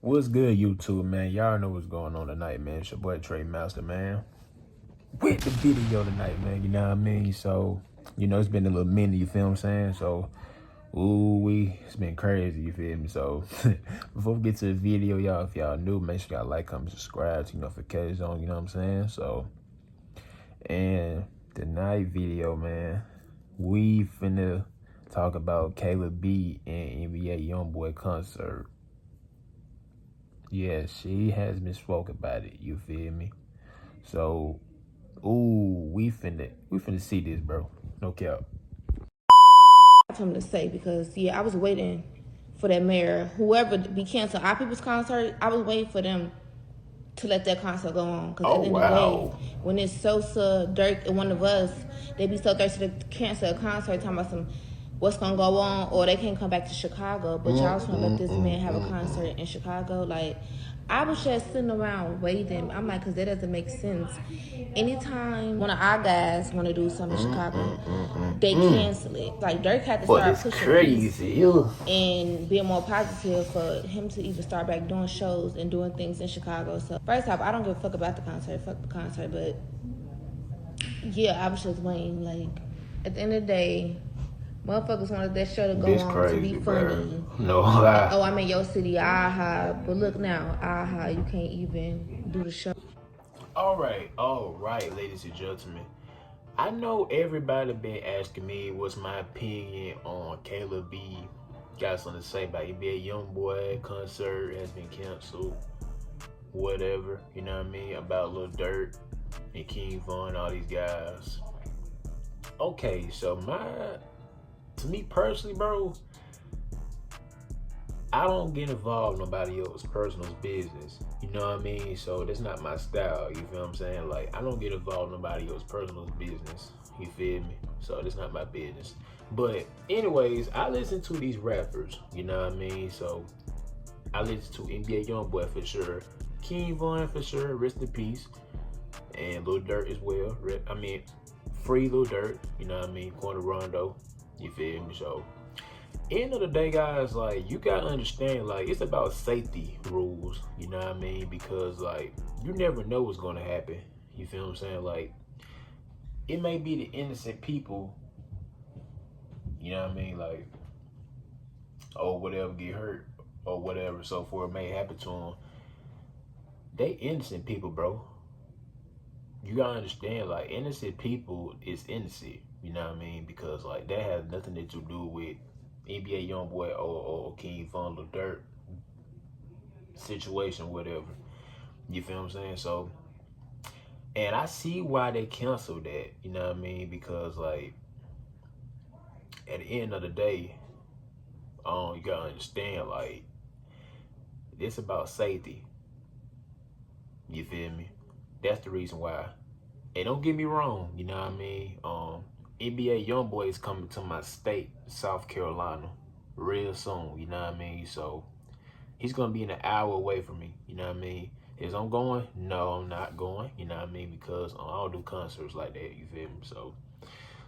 What's good, YouTube, man? Y'all know what's going on tonight, man. It's your boy Trey Master, man. With the video tonight, man. You know what I mean? So, it's been a little minute, you feel what I'm saying? So, it's been crazy, you feel me? So, before we get to the video, y'all, if y'all new, make sure y'all like, comment, subscribe, turn notifications on, you know what I'm saying? So, and tonight video, man, we finna talk about Caleb B and NBA Youngboy concert. Yeah, she has been spoke about it, you feel me? So, we finna see this, bro. No cap. Something to say because I was waiting for that mayor, whoever be canceled our people's concert. I was waiting for them to let that concert go on because at the end of the day, when it's Sosa, Dirk, and one of us, they be so thirsty to cancel a concert, talking about some what's gonna go on, or they can't come back to Chicago. But y'all just wanna let this man have a concert in Chicago. Like, I was just sitting around waiting. I'm like, because that doesn't make sense. Anytime one of our guys want to do something in Chicago, they cancel it. Like, Dirk had to start pushing peace and being more positive for him to even start back doing shows and doing things in Chicago. So, first off, I don't give a fuck about the concert. Fuck the concert. But, I was just waiting. Like, at the end of the day, motherfuckers wanted that show to go this on crazy, to be funny. Bro. No lie. Oh, I'm in your city, aha. But look now, aha, you can't even do the show. All right, ladies and gentlemen. I know everybody been asking me what's my opinion on Caleb B. Got something to say about NBA Youngboy concert has been canceled. Whatever, you know what I mean? About Lil Durk and King Von, all these guys. Okay, so to me personally, bro, I don't get involved in nobody else's personal business. You know what I mean? So that's not my style. You feel what I'm saying? Like, I don't get involved in nobody else's personal business. You feel me? So that's not my business. But anyways, I listen to these rappers. You know what I mean? So I listen to NBA Youngboy for sure. King Von for sure. Rest in peace. And Lil Durk as well. Free Lil Durk. You know what I mean? Corner Rondo. You feel me? So end of the day, guys, like, you gotta understand, like, it's about safety rules, you know what I mean? Because, like, you never know what's gonna happen. You feel what I'm saying? Like, it may be the innocent people, you know what I mean? Like, or whatever, get hurt or whatever, so forth may happen to them. They innocent people, bro. You gotta understand, like, innocent people is innocent, you know what I mean? Because, like, that has nothing to do with NBA Youngboy or King Von Lil Durk situation, whatever. You feel what I'm saying? So, and I see why they canceled that, you know what I mean? Because, like, at the end of the day, you gotta understand, like, it's about safety. You feel me? That's the reason why. And don't get me wrong, you know what I mean? NBA Youngboy is coming to my state, South Carolina, real soon, you know what I mean? So he's gonna be an hour away from me, you know what I mean? Is I'm going? No, I'm not going, you know what I mean? Because I don't do concerts like that, you feel me? So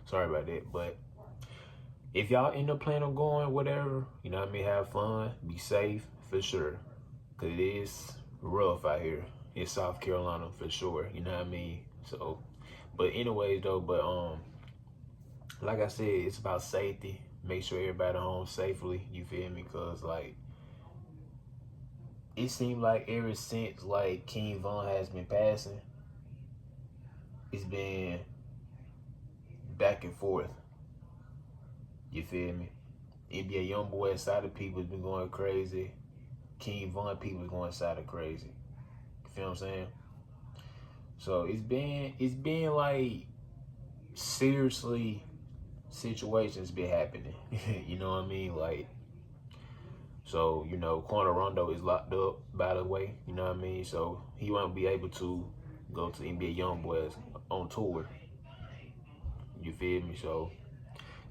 sorry about that. But if y'all end up planning on going, whatever, you know what I mean? Have fun, be safe for sure. Cause it is rough out here in South Carolina for sure, you know what I mean? So, but anyways though, like I said, it's about safety. Make sure everybody home safely, you feel me? Because, like, it seemed like ever since, like, King Von has been passing, it's been back and forth. You feel me? NBA Youngboy side of people has been going crazy. King Von people is going side of crazy. You feel what I'm saying? So it's been like, seriously, situations been happening. You know what I mean? Like, so, Corner Rondo is locked up, by the way, you know what I mean? So he won't be able to go to NBA Youngboys on tour. You feel me? So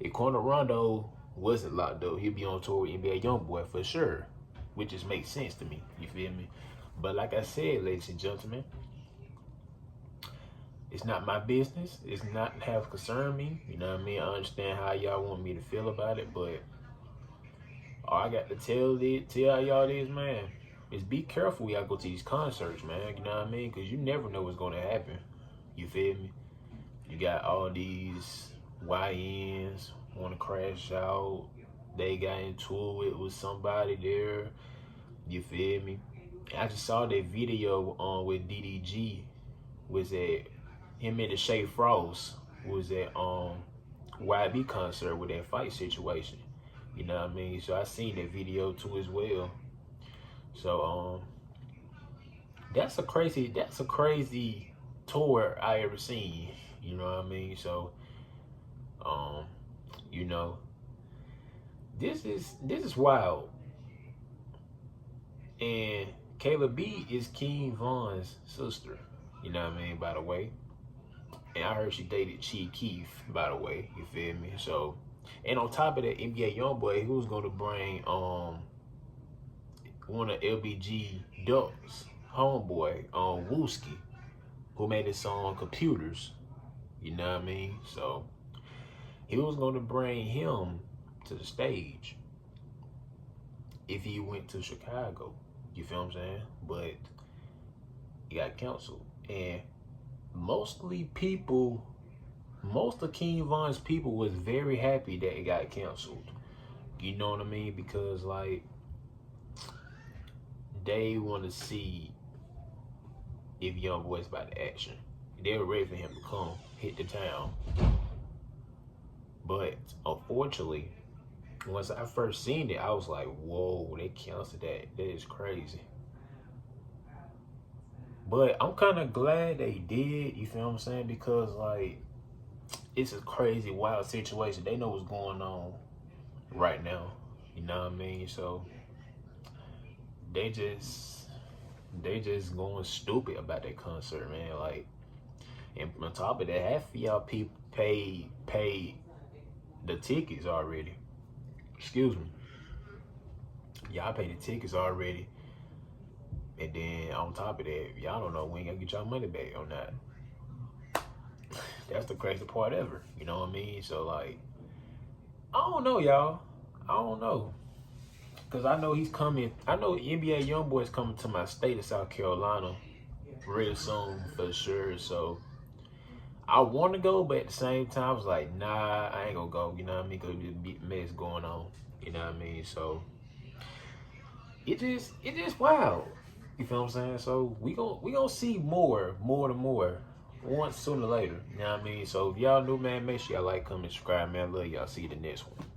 if Corner Rondo wasn't locked up, he'd be on tour with NBA Youngboy for sure, which just makes sense to me. You feel me? But like I said, ladies and gentlemen, It's not my business. It's not have concern me. You know what I mean? I understand how y'all want me to feel about it, but all I got to tell y'all this, man, is be careful when y'all go to these concerts, man. You know what I mean? Because you never know what's going to happen. You feel me? You got all these YNs want to crash out. They got into it with somebody there. You feel me? I just saw that video with DDG. Was at him and the Shay Frost was at YB concert with that fight situation. You know what I mean? So I seen that video too as well. So that's a crazy tour I ever seen. You know what I mean? So you know, this is wild. And Kayla B is King Von's sister. You know what I mean, by the way. And I heard she dated Chief Keef, by the way. You feel me? So, and on top of that, NBA Youngboy, who was gonna bring one of LBG Duck's homeboy, Wooski, who made his song Computers. You know what I mean? So he was gonna bring him to the stage if he went to Chicago. You feel what I'm saying? But he got canceled. And most of King Von's people was very happy that it got canceled. You know what I mean? Because like they want to see if Youngboy's about the action. They were ready for him to come hit the town. But unfortunately, once I first seen it, I was like, whoa, they canceled that. That is crazy. But I'm kind of glad they did, you feel what I'm saying? Because, like, it's a crazy, wild situation. They know what's going on right now. You know what I mean? So, they just going stupid about that concert, man. Like, and on top of that, half of y'all people paid the tickets already. Excuse me. Y'all paid the tickets already. And then on top of that, y'all don't know when y'all get y'all money back or not. That's the crazy part ever. You know what I mean? So like, I don't know, y'all. I don't know. Cause I know he's coming. I know NBA Youngboy's coming to my state of South Carolina real soon for sure. So I want to go, but at the same time, I was like, nah, I ain't gonna go. You know what I mean? Cause there's a big mess going on. You know what I mean? So it just wild. You feel what I'm saying? So we gonna see more once sooner or later. You know what I mean? So if y'all new, man, make sure y'all like, comment, subscribe, man. I love y'all. See you the next one.